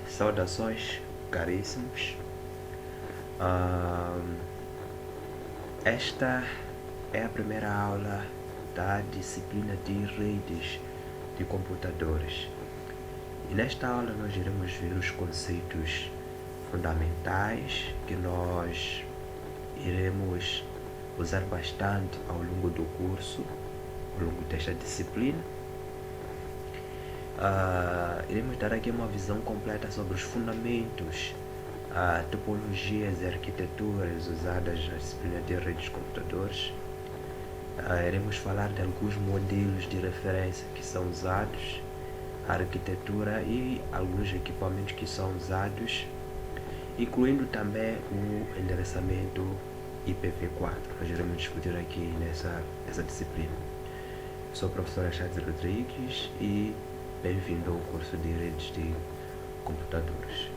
Saudações, caríssimos. Ah, esta é a primeira aula da disciplina de redes de computadores. E nesta aula nós iremos ver os conceitos fundamentais que nós iremos usar bastante ao longo do curso, ao longo desta disciplina. Iremos dar aqui uma visão completa sobre os fundamentos, topologias e arquiteturas usadas na disciplina de redes de computadores. Iremos falar de alguns modelos de referência que são usados, a arquitetura e alguns equipamentos que são usados, incluindo também o endereçamento IPv4. Nós iremos discutir aqui nessa disciplina. Sou o professor Achades Rodrigues e bem-vindo ao curso de redes de computadores.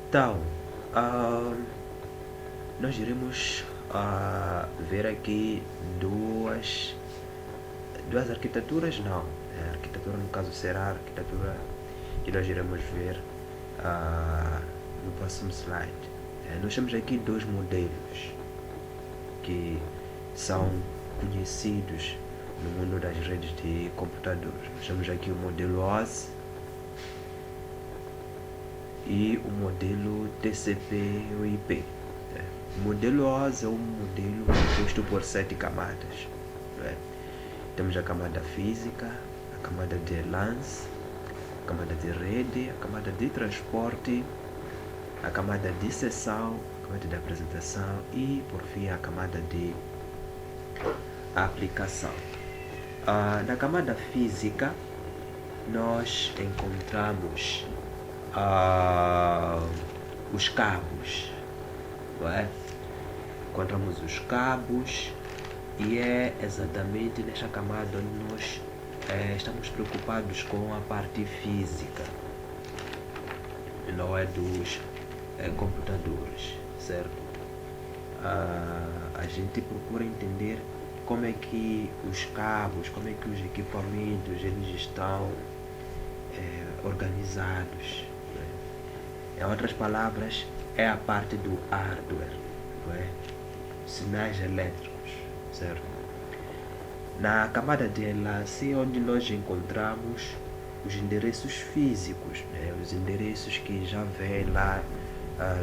Então, nós iremos ver aqui duas arquiteturas, não. A arquitetura, no caso, será a arquitetura que nós iremos ver no próximo slide. Nós temos aqui dois modelos que são conhecidos no mundo das redes de computadores. Nós temos aqui o modelo OSI e o modelo TCP/IP. O modelo OSI é um modelo composto por 7 camadas. Temos a camada física, a camada de lance, a camada de rede, a camada de transporte, a camada de sessão, a camada de apresentação e, por fim, a camada de aplicação. Na camada física, nós encontramos os cabos, não é? Encontramos os cabos e é exatamente nesta camada onde nós estamos preocupados com a parte física, não é, dos computadores, certo? A gente procura entender como é que os cabos, como é que os equipamentos eles estão organizados. Em outras palavras, é a parte do hardware, não é? Sinais elétricos, certo? Na camada de enlace, onde nós encontramos os endereços físicos, né? Os endereços que já vêm lá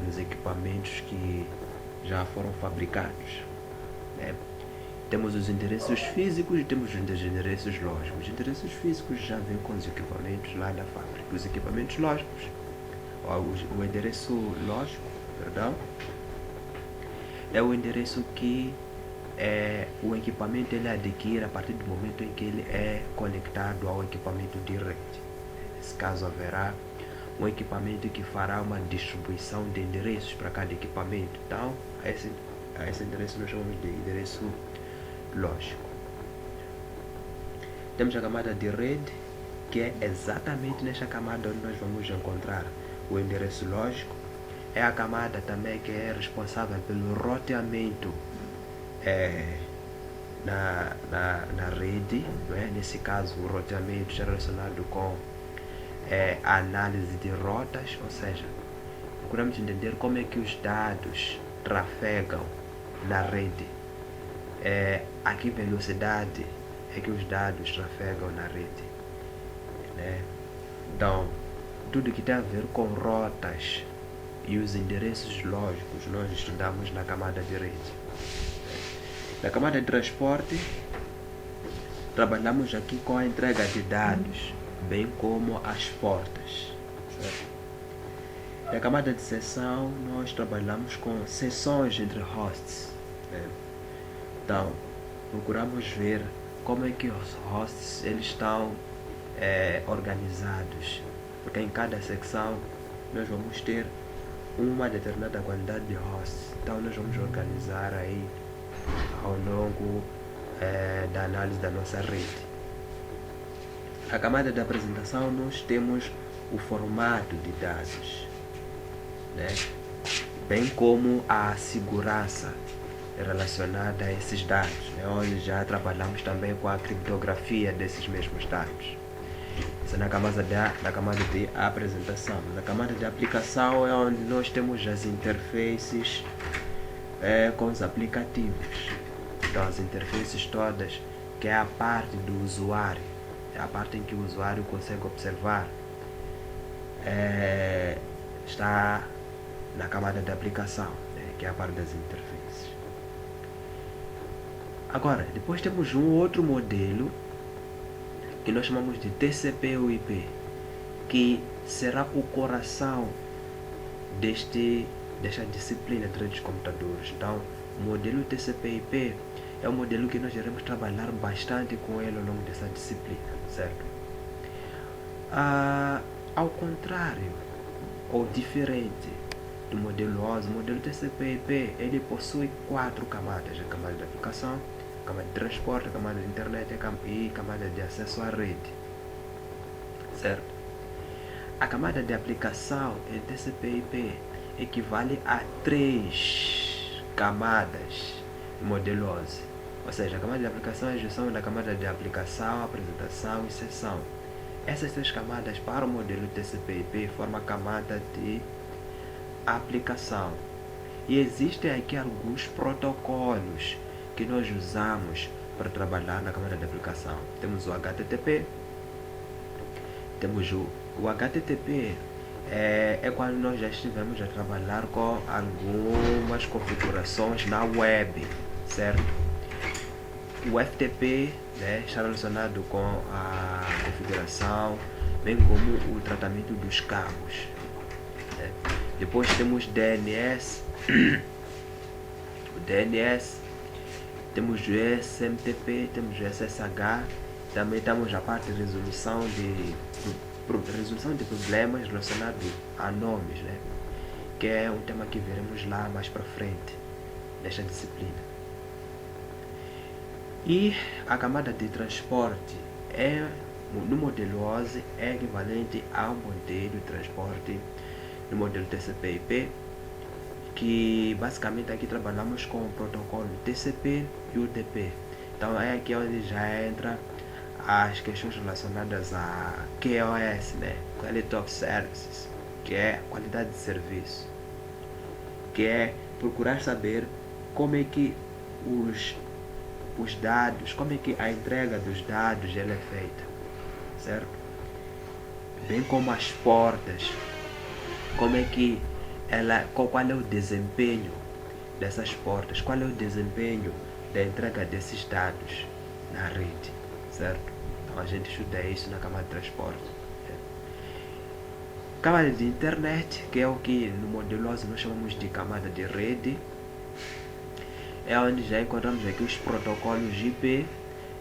nos equipamentos que já foram fabricados, né? Temos os endereços físicos e temos os endereços lógicos. Os endereços físicos já vêm com os equipamentos lá da fábrica. Os equipamentos lógicos, o endereço lógico, perdão, é o endereço que o equipamento ele adquire a partir do momento em que ele é conectado ao equipamento de rede. Nesse caso, haverá um equipamento que fará uma distribuição de endereços para cada equipamento. Então, a esse endereço nós chamamos de endereço lógico. Temos a camada de rede, que é exatamente nesta camada onde nós vamos encontrar o endereço lógico. É a camada também que é responsável pelo roteamento na rede, não é? Nesse caso, o roteamento está relacionado com a análise de rotas, ou seja, procuramos entender como é que os dados trafegam na rede, a que velocidade é que os dados trafegam na rede, né? Então, tudo que tem a ver com rotas e os endereços lógicos nós estudamos na camada de rede. Na camada de transporte, trabalhamos aqui com a entrega de dados, bem como as portas, certo? Na camada de sessão, nós trabalhamos com sessões entre hosts, né? Então, procuramos ver como é que os hosts eles estão organizados, porque em cada secção nós vamos ter uma determinada quantidade de hosts. Então, nós vamos organizar aí ao longo da análise da nossa rede. Na camada de apresentação, nós temos o formato de dados, né? Bem como a segurança relacionada a esses dados, né, onde já trabalhamos também com a criptografia desses mesmos dados. Isso é na camada de apresentação. Na camada de aplicação é onde nós temos as interfaces com os aplicativos. Então as interfaces todas, que é a parte do usuário, é a parte em que o usuário consegue observar, está na camada de aplicação, né, que é a parte das interfaces. Agora, depois temos um outro modelo que nós chamamos de TCP/IP, que será o coração desta disciplina de redes de computadores. Então, o modelo TCP/IP é um modelo que nós iremos trabalhar bastante com ele ao longo dessa disciplina, certo? Ao contrário, ou diferente do modelo OSI, o modelo TCP/IP ele possui 4 camadas: a camada de aplicação, a camada de transporte, a camada de internet e a camada de acesso à rede, certo? A camada de aplicação em TCP/IP equivale a 3 camadas do modelo OSI. Ou seja, a camada de aplicação é a junção da camada de aplicação, apresentação e sessão. Essas 3 camadas para o modelo TCP/IP formam a camada de aplicação. E existem aqui alguns protocolos que nós usamos para trabalhar na camada de aplicação. Temos o HTTP, temos o HTTP é quando nós já estivemos a trabalhar com algumas configurações na web, certo? O FTP, né, está relacionado com a configuração, bem como o tratamento dos cabos, né? Depois temos DNS, o DNS, temos o SMTP, temos o SSH, também temos a parte de resolução de problemas relacionados a nomes, né, que é um tema que veremos lá mais para frente nesta disciplina. E a camada de transporte no modelo OSI é equivalente ao modelo de transporte no modelo TCP/IP, que basicamente aqui trabalhamos com o protocolo TCP e UDP. Então é aqui onde já entra as questões relacionadas a QoS, né, Quality of Services, que é qualidade de serviço, que é procurar saber como é que os dados, como é que a entrega dos dados ela é feita, certo? Bem como as portas, como é que qual é o desempenho dessas portas, qual é o desempenho da entrega desses dados na rede, certo? Então a gente estuda isso na camada de transporte. Camada de internet, que é o que no modelo OSI nós chamamos de camada de rede, é onde já encontramos aqui os protocolos IP,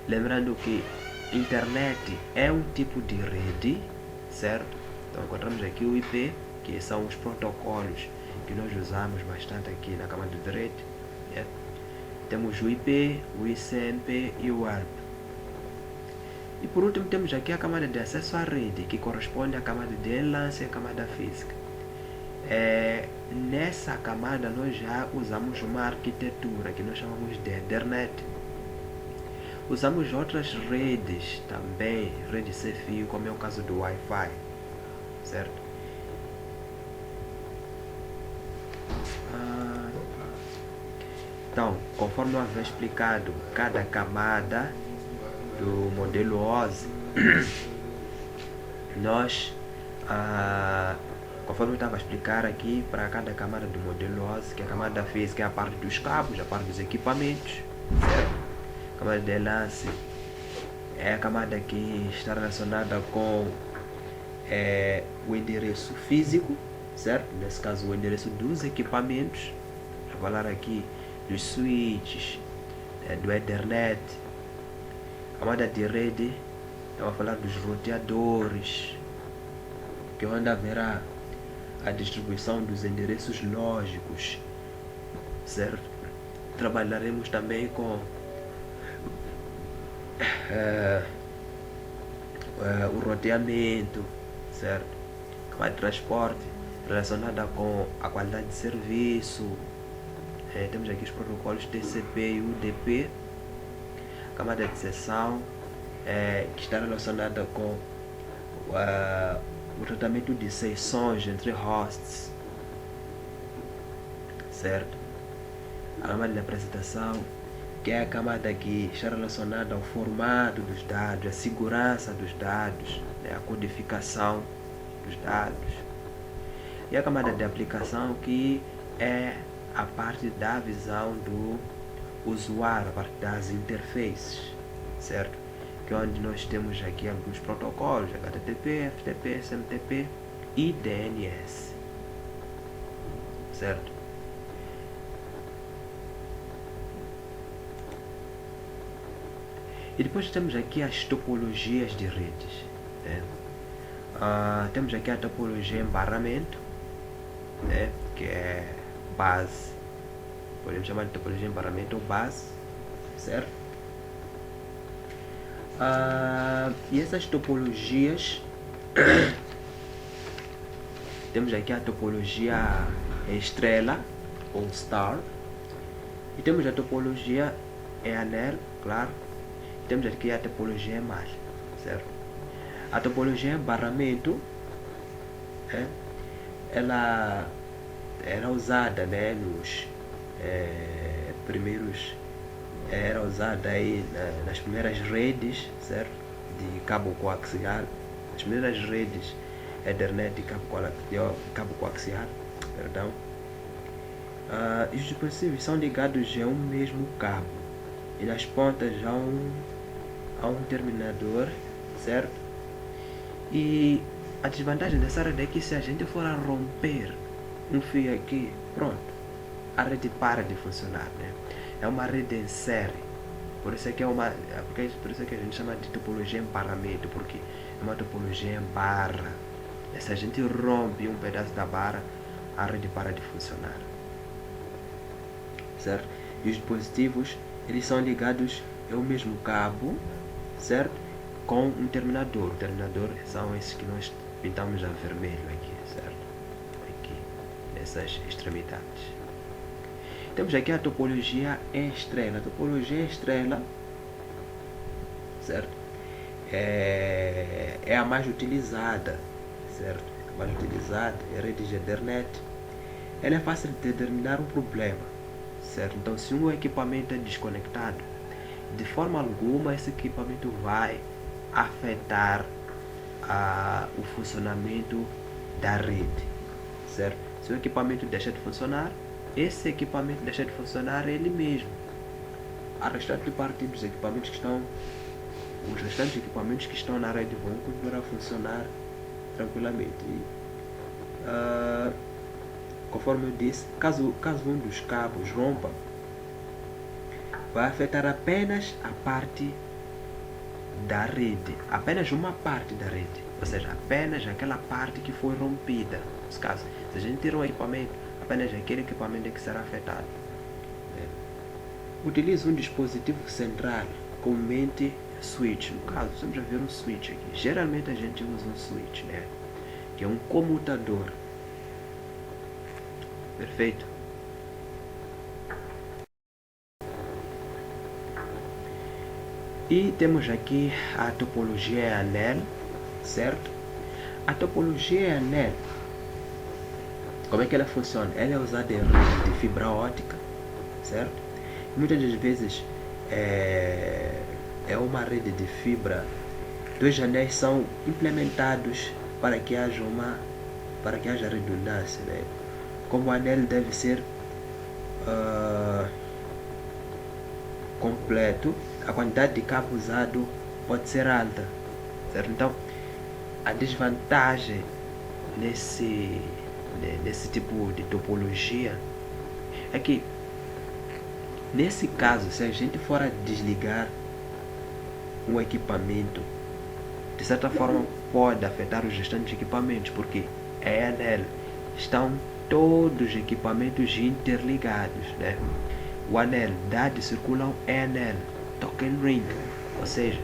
lembrando que internet é um tipo de rede, certo? Então encontramos aqui o IP, que são os protocolos que nós usamos bastante aqui na camada de rede, né? Temos o IP, o ICMP e o ARP. E por último temos aqui a camada de acesso à rede, que corresponde à camada de enlace e à camada física. Nessa camada nós já usamos uma arquitetura que nós chamamos de Ethernet. Usamos outras redes também, redes sem fio, como é o caso do Wi-Fi, certo? Então, conforme eu havia explicado, cada camada do modelo OSI, nós, conforme eu estava a explicar aqui, para cada camada do modelo OSI, que a camada física é a parte dos cabos, a parte dos equipamentos, certo? A camada de enlace é a camada que está relacionada com o endereço físico, certo? Nesse caso, o endereço dos equipamentos. Vou falar aqui dos switches, do Ethernet. A camada de rede, eu vou falar dos roteadores, que é onde haverá a distribuição dos endereços lógicos, certo? Trabalharemos também com o roteamento, certo? Camada de transporte relacionada com a qualidade de serviço, temos aqui os protocolos TCP e UDP, camada de seção, que está relacionada com o tratamento de sessões entre hosts, certo? A camada de apresentação, que é a camada que está relacionada ao formato dos dados, a segurança dos dados, a codificação dos dados. E a camada de aplicação, que é a parte da visão do usuário, a parte das interfaces, certo? Que é onde nós temos aqui alguns protocolos, HTTP, FTP, SMTP e DNS, certo? E depois temos aqui as topologias de redes, né? Temos aqui a topologia em barramento, né? Que é base, podemos chamar de topologia em barramento ou base, certo? E essas topologias, temos aqui a topologia estrela ou star, e temos a topologia em anel, claro. Temos aqui a topologia em malha, certo? A topologia em barramento, ela era usada, né, nos primeiros, era usada aí nas primeiras redes, certo? De cabo coaxial, as primeiras redes Ethernet de cabo coaxial, perdão. E os dispositivos são ligados a um mesmo cabo e nas pontas há um terminador, certo? E a desvantagem dessa rede é que se a gente for a romper um fio aqui, pronto, a rede para de funcionar, né? É uma rede em série, por isso é que por isso é que a gente chama de topologia em barramento, porque é uma topologia em barra. E se a gente rompe um pedaço da barra, a rede para de funcionar, certo? E os dispositivos, eles são ligados ao mesmo cabo, certo? Com um terminador. O terminador são esses que nós pintamos a vermelho aqui, certo? Aqui, nessas extremidades. Temos aqui a topologia estrela. A topologia estrela, certo? É a mais utilizada, certo? A mais utilizada é a rede de Ethernet. Ela é fácil de determinar um problema, certo? Então, se um equipamento é desconectado, de forma alguma esse equipamento vai afetar o funcionamento da rede, certo? Se o equipamento deixa de funcionar, esse equipamento deixa de funcionar ele mesmo. A restante parte dos equipamentos que estão, os restantes equipamentos que estão na rede vão continuar a funcionar tranquilamente. Conforme eu disse, caso um dos cabos rompa, vai afetar apenas a parte da rede, apenas uma parte da rede, ou seja, apenas aquela parte que foi rompida. Nesse caso, se a gente tira um equipamento, apenas aquele equipamento é que será afetado. Utilize um dispositivo central, comumente switch. No caso, estamos a ver um switch aqui. Geralmente a gente usa um switch, né? Que é um comutador. Perfeito? E temos aqui a topologia anel, certo? A topologia anel, como é que ela funciona? Ela é usada em rede de fibra óptica, certo? Muitas das vezes é uma rede de fibra. Dois anéis são implementados para que haja redundância, né? Como o anel deve ser completo, a quantidade de cabo usado pode ser alta, certo? Então, a desvantagem nesse tipo de topologia é que, nesse caso, se a gente for a desligar um equipamento, de certa forma pode afetar os restantes equipamentos, porque é anel, estão todos os equipamentos interligados, né? O anel, dados circulam é anel, token ring, ou seja,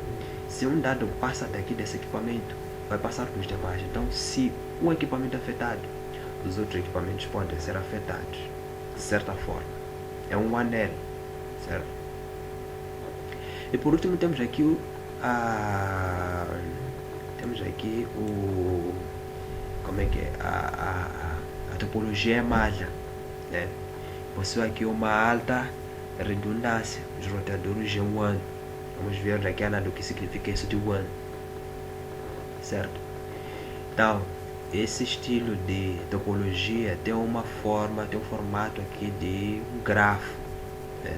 se um dado passa daqui desse equipamento, vai passar para os demais. Então, se um equipamento é afetado, os outros equipamentos podem ser afetados, de certa forma, é um anel, certo? E por último temos aqui como é que é? A topologia malha, né? Possui aqui uma alta redundância, os roteadores G1. Vamos ver daqui a nada o que significa isso de one, certo? Então, esse estilo de topologia tem uma forma, tem um formato aqui de um grafo, né?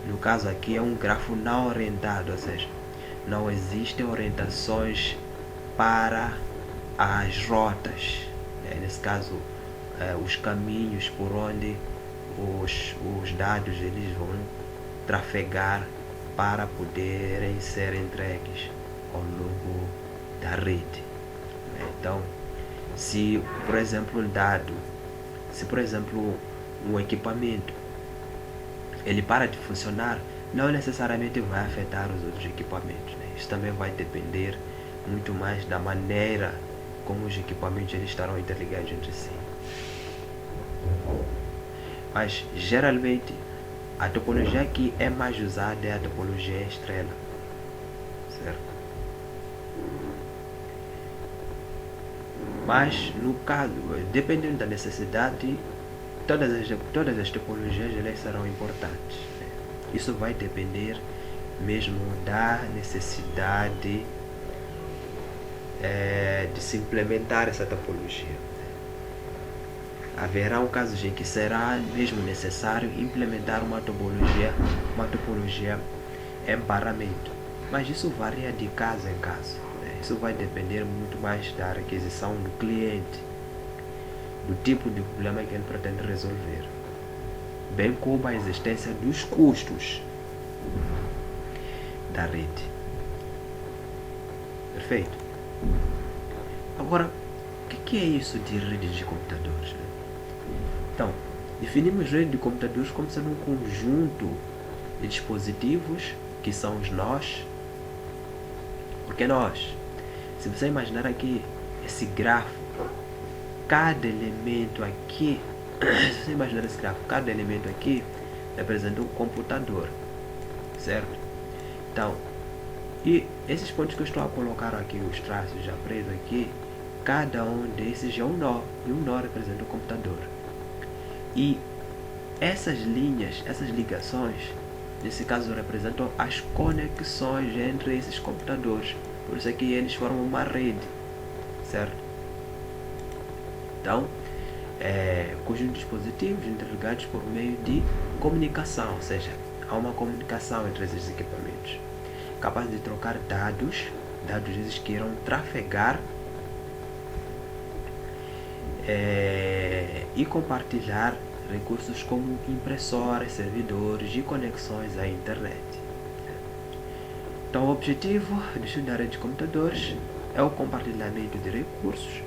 No caso aqui é um grafo não orientado, ou seja, não existem orientações para as rotas, né? Nesse caso, os caminhos por onde os dados eles vão trafegar para poderem ser entregues ao longo da rede. Então, se por exemplo um equipamento ele para de funcionar, não necessariamente vai afetar os outros equipamentos, né? Isso também vai depender muito mais da maneira como os equipamentos eles estarão interligados entre si. Mas geralmente a topologia que é mais usada é a topologia estrela, certo? Mas no caso, dependendo da necessidade, todas as topologias elas serão importantes, né? Isso vai depender mesmo da necessidade de se implementar essa topologia. Haverá casos em que será mesmo necessário implementar uma topologia em paramento, mas isso varia de caso em caso, né? Isso vai depender muito mais da requisição do cliente, do tipo de problema que ele pretende resolver, bem como a existência dos custos da rede. Perfeito? Agora, o que é isso de redes de computadores, né? Então, definimos rede de computadores como sendo um conjunto de dispositivos que são os nós. Porque se você imaginar aqui esse grafo, cada elemento aqui representa um computador, certo? Então, e esses pontos que eu estou a colocar aqui, os traços já presos aqui, cada um desses é um nó, e um nó representa um computador. E essas linhas, essas ligações, nesse caso representam as conexões entre esses computadores. Por isso é que eles formam uma rede, certo? Então, conjunto de dispositivos interligados por meio de comunicação, ou seja, há uma comunicação entre esses equipamentos, capaz de trocar dados esses que irão trafegar e compartilhar recursos como impressoras, servidores e conexões à internet. Então, o objetivo do estudo da rede de computadores é o compartilhamento de recursos,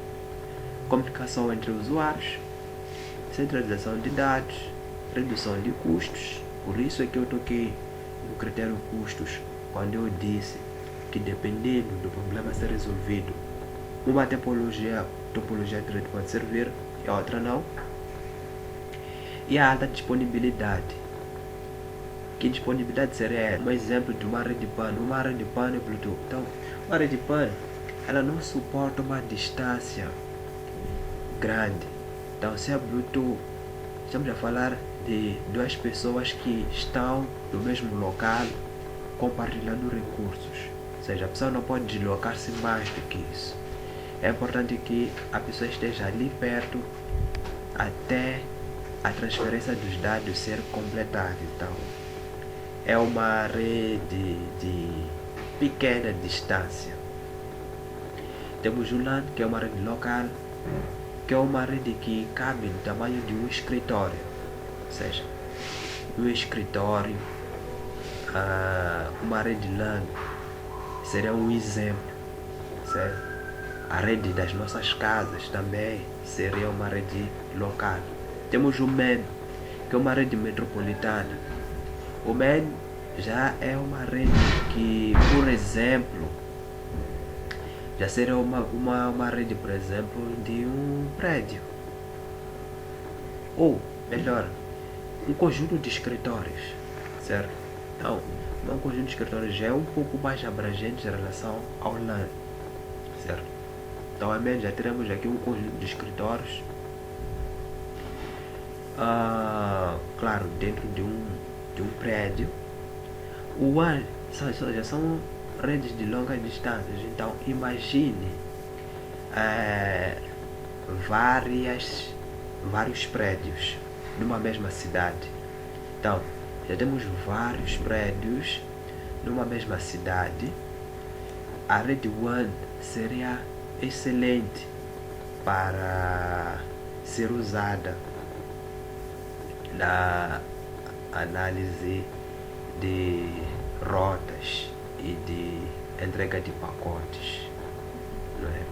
comunicação entre usuários, centralização de dados, redução de custos. Por isso é que eu toquei no critério custos quando eu disse que, dependendo do problema a ser resolvido, uma topologia de rede pode servir e a outra não. E a alta disponibilidade. Que disponibilidade seria um exemplo de uma rede PAN? Uma rede PAN é Bluetooth. Então, uma rede PAN ela não suporta uma distância grande. Então, se é Bluetooth, estamos a falar de duas pessoas que estão no mesmo local compartilhando recursos. Ou seja, a pessoa não pode deslocar-se mais do que isso. É importante que a pessoa esteja ali perto até a transferência dos dados ser completada. Então, é uma rede de pequena distância. Temos o LAN, que é uma rede local, que é uma rede que cabe no tamanho de um escritório. Ou seja, um escritório, uma rede LAN seria um exemplo, certo? A rede das nossas casas também seria uma rede local. Temos o MEN, que é uma rede metropolitana. O MEN já é uma rede que, por exemplo, já seria uma rede, por exemplo, de um prédio. Ou, melhor, um conjunto de escritórios, certo? Então, um conjunto de escritórios já é um pouco mais abrangente em relação ao LAN, certo? Então, ao menos já teremos aqui um conjunto de escritórios, claro, dentro de um prédio. O WAN já são redes de longas distâncias, então imagine vários prédios numa mesma cidade. Então, já temos vários prédios numa mesma cidade. A rede WAN seria excelente para ser usada na análise de rotas e de entrega de pacotes, não é?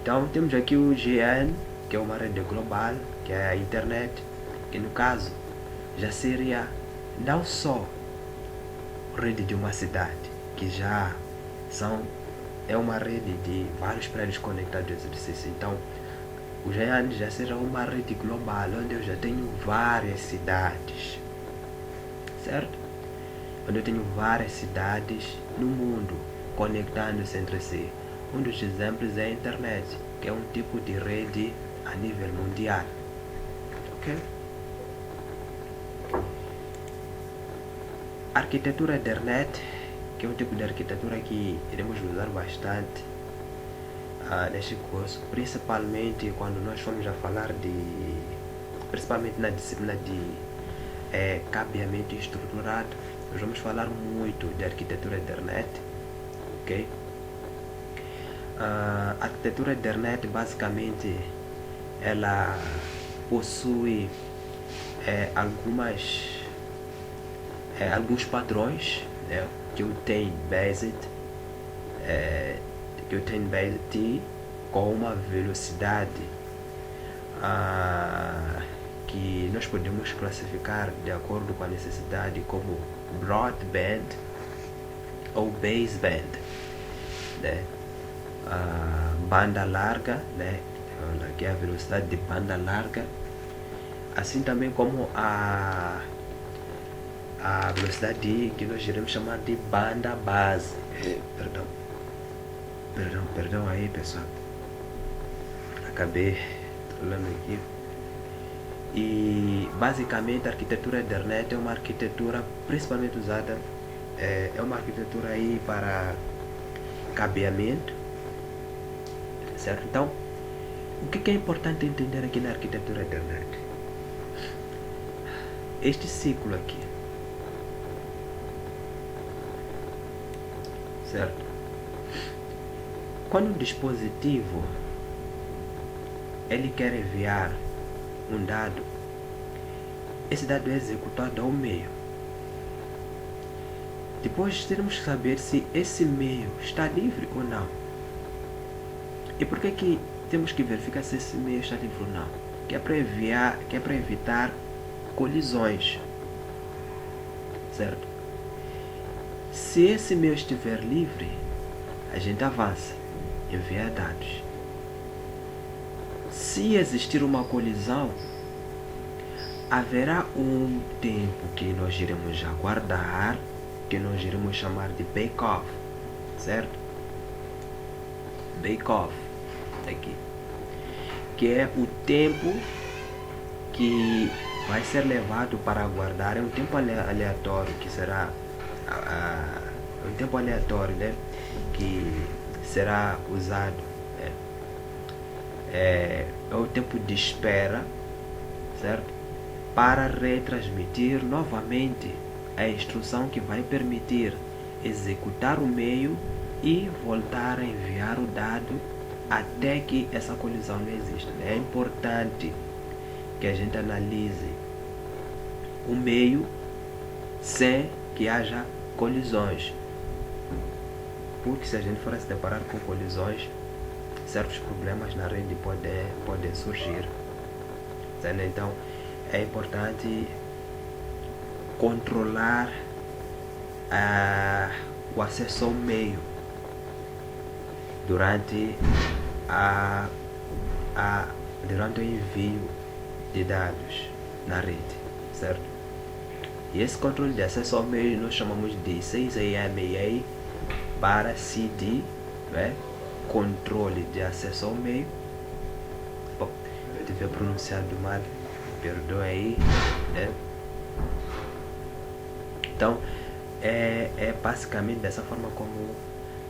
Então temos aqui o GN, que é uma rede global, que é a internet, que no caso já seria não só rede de uma cidade, que é uma rede de vários prédios conectados entre si. Então o GN já será uma rede global, onde eu já tenho várias cidades, certo? Onde eu tenho várias cidades no mundo conectando-se entre si. Um dos exemplos é a internet, que é um tipo de rede a nível mundial. Ok? Arquitetura Ethernet, que é um tipo de arquitetura que iremos usar bastante neste curso, principalmente quando nós formos a falar principalmente na disciplina de cabeamento estruturado, nós vamos falar muito de arquitetura Ethernet, ok? A arquitetura Ethernet basicamente ela possui alguns padrões, né, que o 10-based T com uma velocidade que nós podemos classificar de acordo com a necessidade como broadband ou baseband, né? Banda larga, né? Que é a velocidade de banda larga, assim também como a velocidade que nós iremos chamar de banda base. Perdão aí, pessoal, acabei falando aqui. E basicamente a arquitetura Ethernet é uma arquitetura principalmente usada, é uma arquitetura aí para cabeamento, certo? Então, o que é importante entender aqui na arquitetura Ethernet? Este ciclo aqui, certo? Quando um dispositivo ele quer enviar um dado, esse dado é executado ao meio. Depois teremos que saber se esse meio está livre ou não. E por que temos que verificar se esse meio está livre ou não? Que é para evitar colisões, certo? Se esse meio estiver livre, a gente avança, envia dados. Se existir uma colisão, haverá um tempo que nós iremos aguardar, que nós iremos chamar de bake-off, certo? Bake-off, aqui, que é o tempo que vai ser levado para aguardar, é um tempo aleatório, que será um tempo aleatório, né, que será usado, é o tempo de espera, certo? Para retransmitir novamente a instrução que vai permitir executar o meio e voltar a enviar o dado até que essa colisão não exista. É importante que a gente analise o meio sem que haja colisões, porque se a gente for se deparar com colisões, certos problemas na rede podem surgir, certo? Então é importante controlar o acesso ao meio durante o envio de dados na rede, certo? E esse controle de acesso ao meio nós chamamos de 6IMEI/CD, né? Controle de acesso ao meio. Bom, eu tive pronunciado mal, perdoe aí, né? Então, é basicamente dessa forma como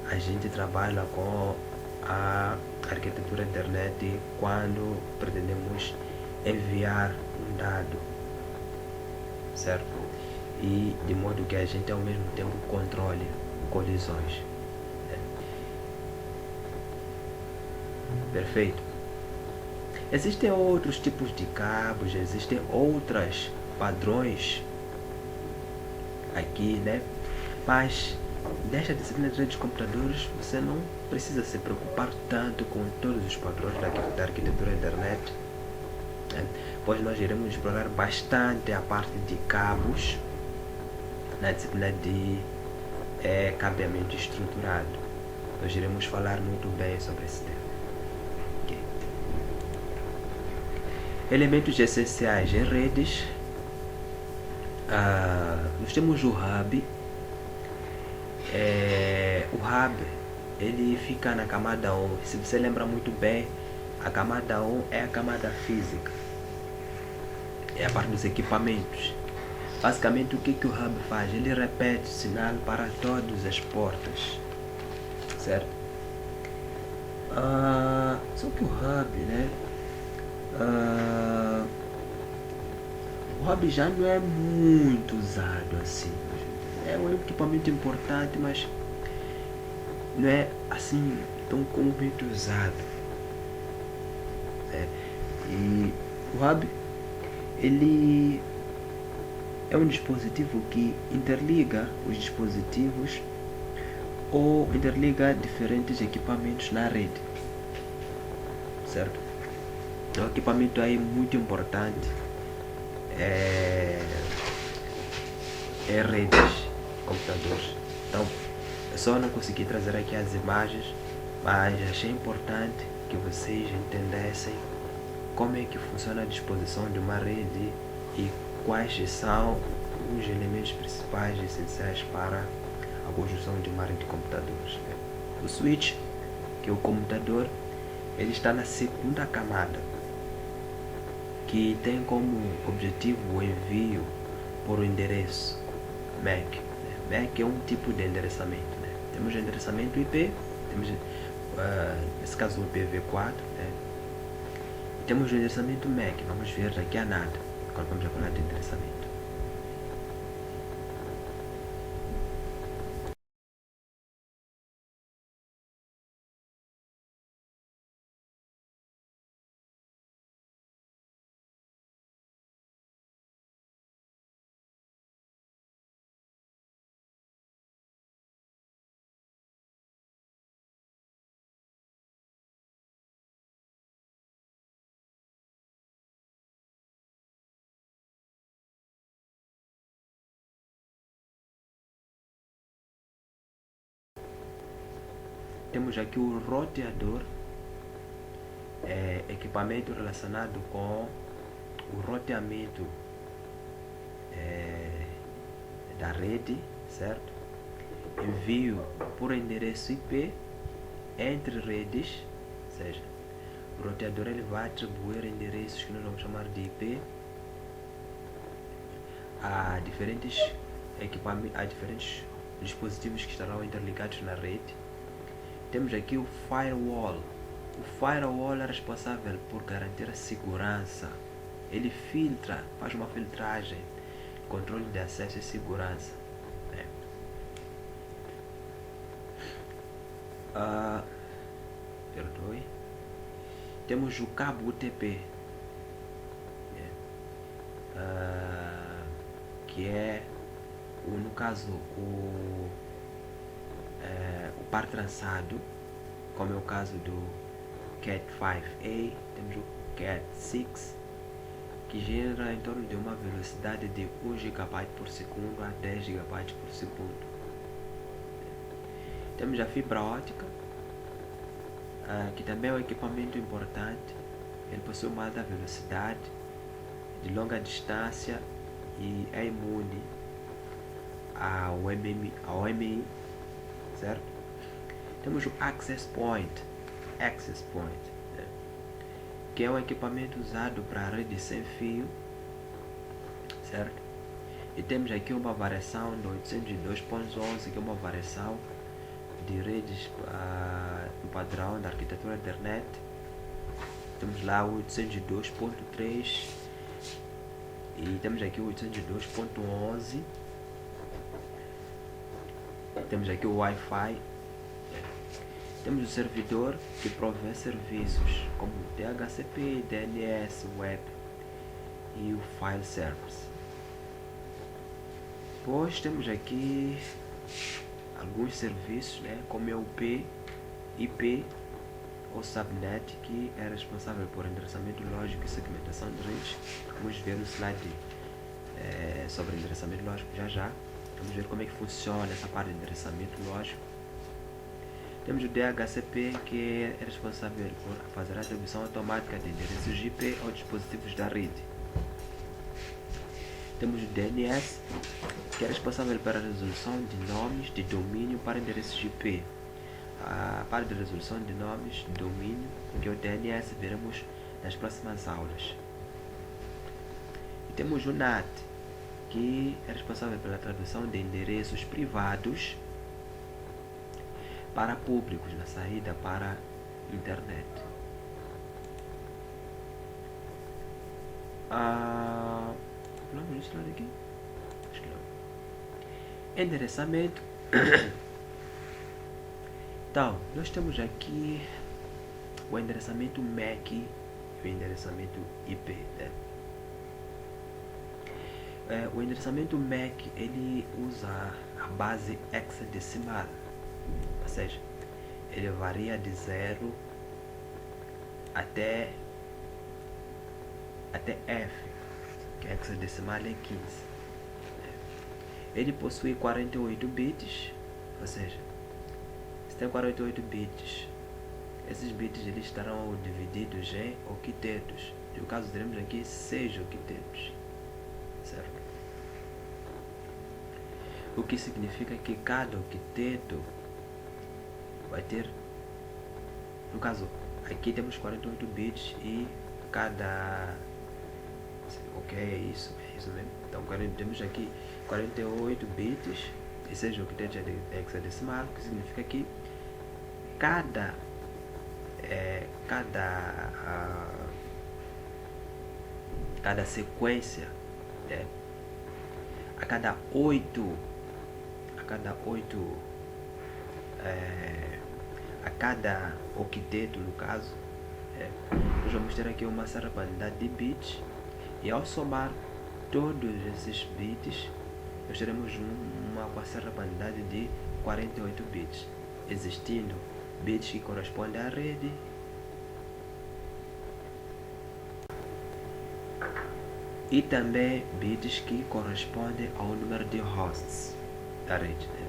a gente trabalha com a arquitetura internet quando pretendemos enviar um dado, certo? E de modo que a gente ao mesmo tempo controle colisões. Perfeito. Existem outros tipos de cabos, existem outros padrões aqui, né? Mas nesta disciplina de redes de computadores você não precisa se preocupar tanto com todos os padrões da arquitetura internet, né? Pois nós iremos explorar bastante a parte de cabos na disciplina de cabeamento estruturado. Nós iremos falar muito bem sobre esse tema. Okay. Elementos essenciais em redes. Nós temos o hub. O hub ele fica na camada 1. Se você lembra muito bem, a camada 1 é a camada física, é a parte dos equipamentos. Basicamente o que o hub faz? Ele repete o sinal para todas as portas, certo? Só que o hub, né? O hub já não é muito usado assim. É um equipamento importante, mas não é assim tão comumente usado. E o hub, ele é um dispositivo que interliga os dispositivos ou interliga diferentes equipamentos na rede, certo? É um equipamento aí muito importante. Redes, computadores. Então, eu só não consegui trazer aqui as imagens, mas achei importante que vocês entendessem como é que funciona a disposição de uma rede e quais são os elementos principais e essenciais para a construção de uma rede de computadores. O switch, que é o computador, ele está na segunda camada, que tem como objetivo o envio por um endereço MAC. MAC é um tipo de endereçamento, né? Temos o endereçamento IP, temos nesse caso o IPv4, né? E temos o endereçamento MAC. Vamos ver daqui a nada quando vamos falar de endereçamento. Temos aqui o roteador, equipamento relacionado com o roteamento da rede, certo? Envio por endereço IP entre redes, ou seja, o roteador ele vai atribuir endereços que nós vamos chamar de IP a diferentes equipamentos, a diferentes dispositivos que estarão interligados na rede. Temos aqui o firewall. O firewall é responsável por garantir a segurança. Ele filtra, faz uma filtragem, controle de acesso e segurança. Perdoe. Temos o cabo UTP, que é, no caso, o par trançado, como é o caso do Cat5a. Temos o Cat6, que gera em torno de uma velocidade de 1 GB por segundo a 10 GB por segundo. Temos a fibra ótica, que também é um equipamento importante. Ele possui uma alta velocidade de longa distância e é imune ao MI, certo? Temos o Access Point, né? Que é um equipamento usado para a rede sem fio, certo? E temos aqui uma variação do 802.11, que é uma variação de redes no padrão da arquitetura internet. Temos lá o 802.3 e temos aqui o 802.11. Temos aqui o Wi-Fi. Temos o servidor que provê serviços como DHCP, DNS, Web e o File Service. Depois temos aqui alguns serviços, né, como é o IP ou Subnet, que é responsável por endereçamento lógico e segmentação de redes. Vamos ver no slide sobre endereçamento lógico já. Vamos ver como é que funciona essa parte de endereçamento lógico. Temos o DHCP, que é responsável por fazer a atribuição automática de endereços IP aos dispositivos da rede. Temos o DNS, que é responsável pela resolução de nomes de domínio para endereços IP. A parte de resolução de nomes de domínio, que é o DNS, veremos nas próximas aulas. E temos o NAT, que é responsável pela tradução de endereços privados para públicos na saída para a internet. Vamos isso aqui? Acho que não. Endereçamento. Então, nós temos aqui o endereçamento MAC e o endereçamento IP, né? O endereçamento MAC, ele usa a base hexadecimal, ou seja, ele varia de 0 até F, que hexadecimal é 15. Ele possui 48 bits, ou seja, se tem 48 bits, esses bits eles estarão divididos em octetos. No caso, teremos aqui 6 octetos, certo? O que significa que cada octeto vai ter, no caso, aqui temos 48 bits e cada, ok, é isso mesmo. Então temos aqui 48 bits e 6 octetos de hexadecimal, que significa que cada sequência, né, a cada 8 a cada octeto, no caso, nós vamos ter aqui uma certa quantidade de bits, e ao somar todos esses bits nós teremos uma certa quantidade de 48 bits, existindo bits que correspondem à rede e também bits que correspondem ao número de hosts da rede, né?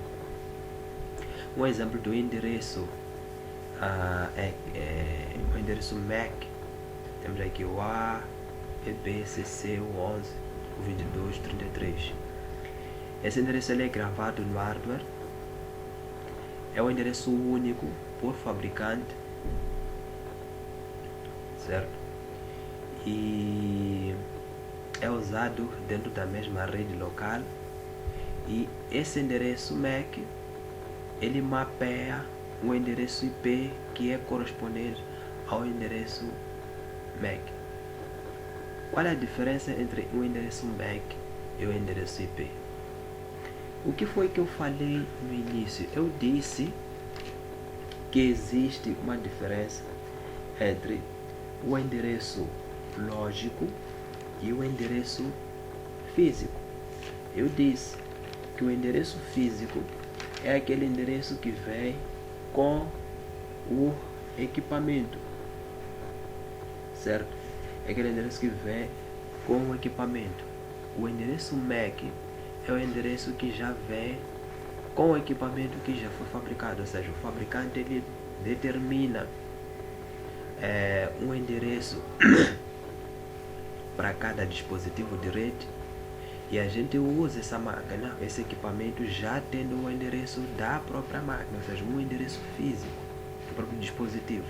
Um exemplo do endereço o endereço MAC. Temos aqui o A, EBCC, o 11, o 22, 33. Esse endereço ele é gravado no hardware. É um endereço único por fabricante, certo? E é usado dentro da mesma rede local. E esse endereço MAC, ele mapeia o endereço IP que é correspondente ao endereço MAC. Qual é a diferença entre o endereço MAC e o endereço IP? O que foi que eu falei no início? Eu disse que existe uma diferença entre o endereço lógico e o endereço físico. Eu disse que o endereço físico é aquele endereço que vem com o equipamento, certo? É aquele endereço que vem com o equipamento. O endereço MAC é o endereço que já vem com o equipamento que já foi fabricado, ou seja, o fabricante ele determina um endereço para cada dispositivo de rede e a gente usa essa máquina, esse equipamento já tendo o endereço da própria máquina, ou seja, um endereço físico do próprio dispositivo.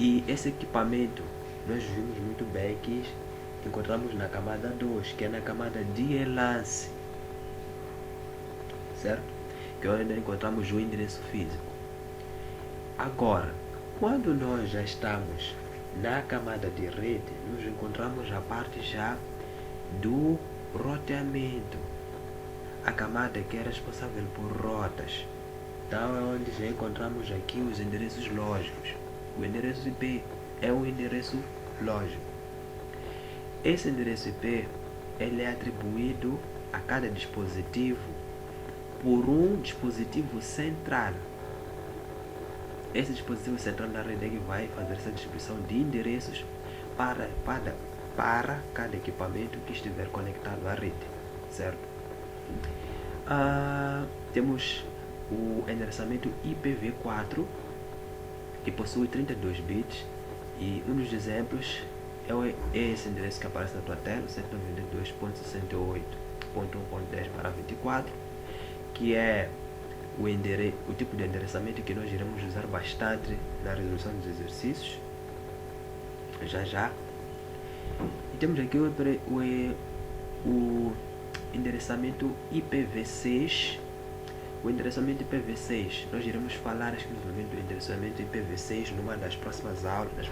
E esse equipamento nós vimos muito bem que encontramos na camada 2, que é na camada de enlace, certo? Que é onde encontramos o endereço físico. Agora, quando nós já estamos na camada de rede, nós encontramos a parte já do roteamento, a camada que é responsável por rotas. Então é onde já encontramos aqui os endereços lógicos. O endereço IP é um endereço lógico. Esse endereço IP ele é atribuído a cada dispositivo por um dispositivo central. Esse dispositivo central da rede é que vai fazer essa distribuição de endereços para cada equipamento que estiver conectado à rede, certo? Temos o endereçamento IPv4, que possui 32 bits, e um dos exemplos é esse endereço que aparece na tua tela, 192.168.1.10/24, que é o tipo de endereçamento que nós iremos usar bastante na resolução dos exercícios, já. E temos aqui o endereçamento IPv6. O endereçamento IPv6, nós iremos falar exclusivamente do endereçamento IPv6 numa das próximas aulas.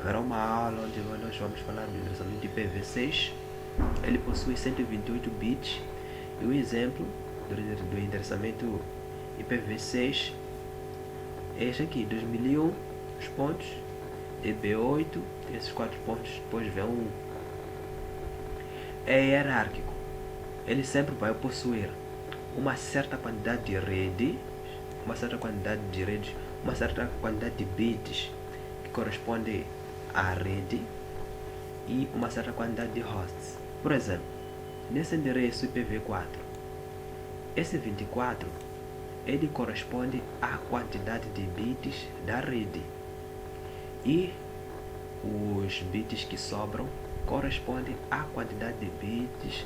Haverá uma aula onde nós vamos falar do endereçamento IPv6. Ele possui 128 bits. E o exemplo do endereçamento IPv6 é este aqui, 2001, os pontos, DB8, esses 4 pontos, depois vem um. É hierárquico. Ele sempre vai possuir uma certa quantidade de redes, uma certa quantidade de bits que corresponde à rede e uma certa quantidade de hosts. Por exemplo, nesse endereço IPv4, esse 24 ele corresponde à quantidade de bits da rede e os bits que sobram correspondem à quantidade de bits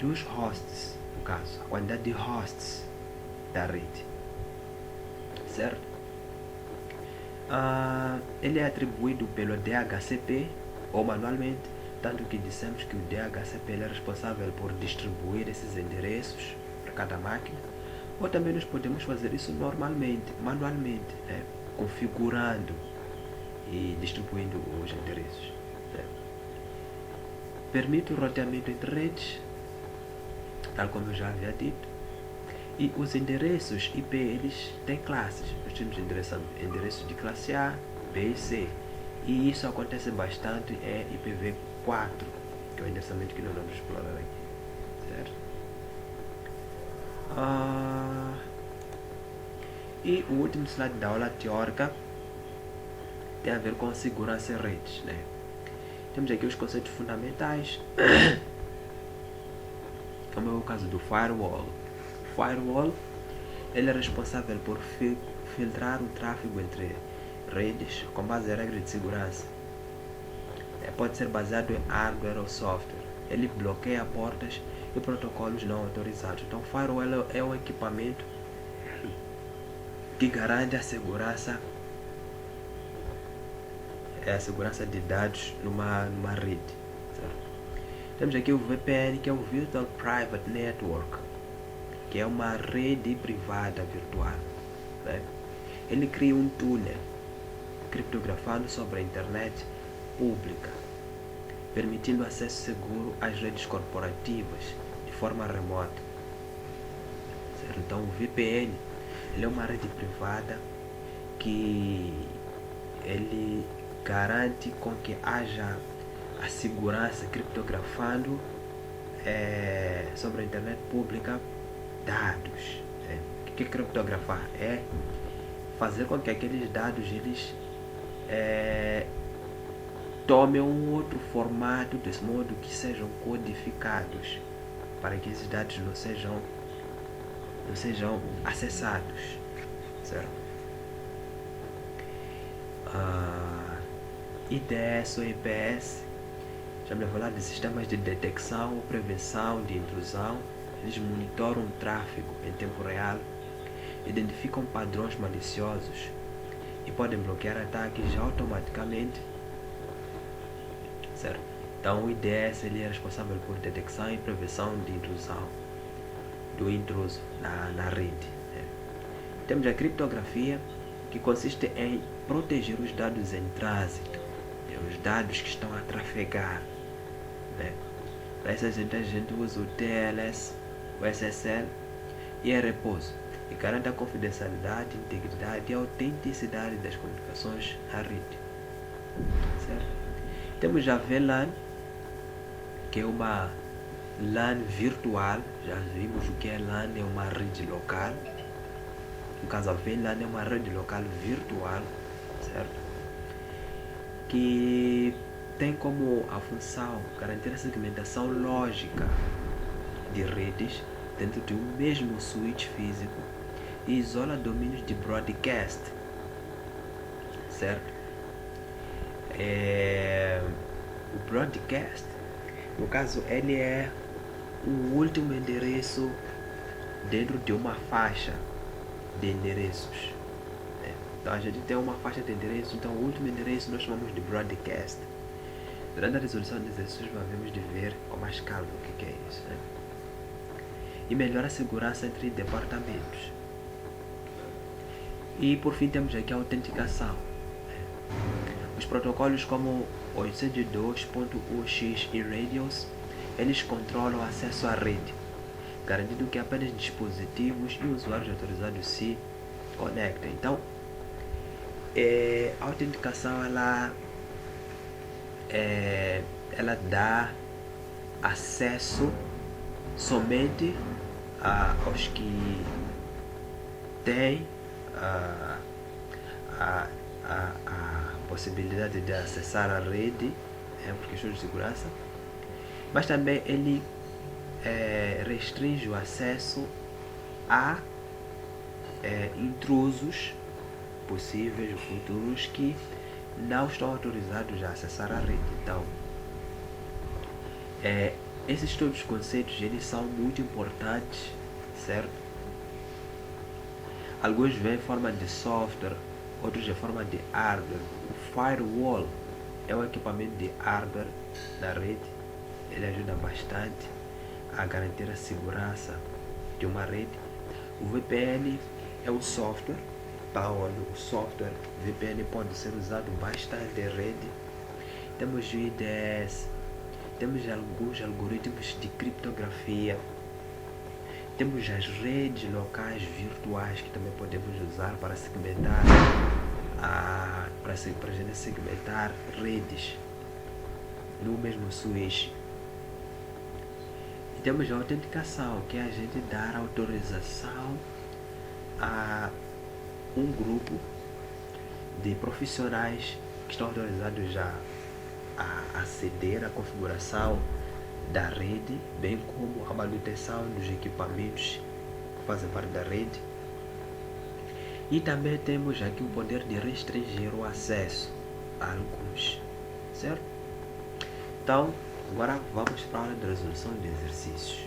dos hosts, no caso, a quantidade de hosts da rede, certo? Ele é atribuído pelo DHCP ou manualmente, tanto que dissemos que o DHCP ele é responsável por distribuir esses endereços para cada máquina, ou também nós podemos fazer isso manualmente, né? Configurando e distribuindo os endereços, né? Permite o roteamento entre redes, tal como eu já havia dito. E os endereços IP, eles têm classes. Nós temos endereços de classe A, B e C. E isso acontece bastante em IPv4, que é o endereçamento que nós vamos explorar aqui, certo? E o último slide da aula teórica tem a ver com segurança em redes, né? Temos aqui os conceitos fundamentais, como é o caso do firewall. O firewall ele é responsável por filtrar o tráfego entre redes com base em regras de segurança. Pode ser baseado em hardware ou software. Ele bloqueia portas e protocolos não autorizados. Então, o firewall é um equipamento que garante a segurança de dados numa rede, certo? Temos aqui o VPN, que é o Virtual Private Network, que é uma rede privada virtual, né? Ele cria um túnel criptografado sobre a internet pública, permitindo acesso seguro às redes corporativas de forma remota, certo? Então o VPN ele é uma rede privada que ele garante com que haja a segurança criptografando sobre a internet pública dados. O que é criptografar? É fazer com que aqueles dados eles tomem um outro formato, desse modo que sejam codificados, para que esses dados não sejam acessados, certo? IDS ou IPS, estamos a falar de sistemas de detecção ou prevenção de intrusão. Eles monitoram o tráfego em tempo real, identificam padrões maliciosos e podem bloquear ataques automaticamente, certo? Então o IDS ele é responsável por detecção e prevenção de intrusão do intruso na rede. Temos a criptografia, que consiste em proteger os dados em trânsito, os dados que estão a trafegar. Para isso a gente usa o TLS, o SSL e a repouso, e garante a confidencialidade, integridade e autenticidade das comunicações à rede. Certo? Temos a VLAN, que é uma LAN virtual. Já vimos o que é LAN, é uma rede local. No caso, a VLAN é uma rede local virtual, certo? Que tem como a função garantir a segmentação lógica de redes dentro de um mesmo switch físico e isola domínios de broadcast, certo? O broadcast, no caso, ele é o último endereço dentro de uma faixa de endereços. Então a gente tem uma faixa de endereços, então o último endereço nós chamamos de broadcast. Durante a resolução dos exercícios vamos de ver com mais calma o que é isso. E melhora a segurança entre departamentos. E por fim temos aqui a autenticação. Os protocolos como 802.1x e Radius, eles controlam o acesso à rede, garantindo que apenas dispositivos e usuários autorizados se conectem. Então, a autenticação ela dá acesso somente aos que têm a possibilidade de acessar a rede, por questões de segurança, mas também ele restringe o acesso a intrusos possíveis futuros que não estão autorizados a acessar a rede. Então, esses todos os conceitos eles são muito importantes, certo? Alguns vêm em forma de software, outros em forma de hardware. O firewall é um equipamento de hardware da rede. Ele ajuda bastante a garantir a segurança de uma rede. O VPN é um software, onde o software VPN pode ser usado bastante em rede. Temos o IDS, temos alguns algoritmos de criptografia, temos as redes locais virtuais que também podemos usar para segmentar para a gente segmentar redes no mesmo switch. E temos a autenticação, que é a gente dar autorização a um grupo de profissionais que estão autorizados a aceder à configuração da rede, bem como a manutenção dos equipamentos que fazem parte da rede. E também temos aqui o poder de restringir o acesso a alguns, certo? Então, agora vamos para a aula de resolução de exercícios.